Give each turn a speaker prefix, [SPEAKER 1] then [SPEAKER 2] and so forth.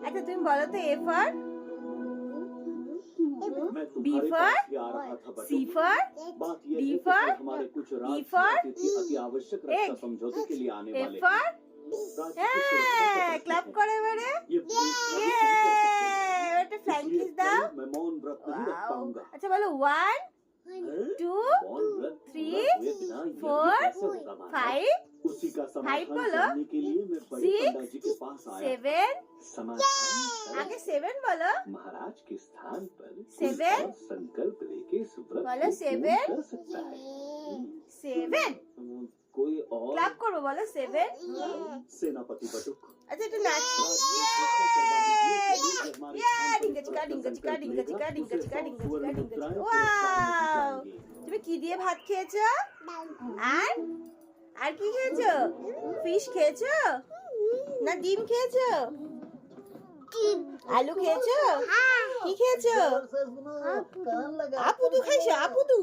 [SPEAKER 1] আচ্ছা তুমি বলো তো A for B for C for D for E for egg F for হ্যাঁ ক্লাপ করে এবারে এটা ফ্র্যাঙ্ক কিস দাও আচ্ছা বলো 1 2 3 4 5 5 बोलो 6 7 आगे 7 बोलो
[SPEAKER 2] महाराज के स्थान पर
[SPEAKER 1] 7
[SPEAKER 2] संकल्प लेके सुव्रत
[SPEAKER 1] बोलो 7 7
[SPEAKER 2] कोई और
[SPEAKER 1] क्लैप करो बोलो 7
[SPEAKER 2] सेनापति बटुक
[SPEAKER 1] अच्छा तो नाच ডিঙ্গা চিকা ডিঙ্গা চিকা ডিঙ্গা চিকা ডিঙ্গা চিকা ডিঙ্গা চিকা ডিঙ্গা চিকা ওয়াও তুমি কি দিয়ে ভাত খেয়েছো আর কি খেয়েছো ফিশ খেয়েছো না ডিম খেয়েছো আলু খেয়েছো কি খেয়েছো আপুদু খাইছো আপুদু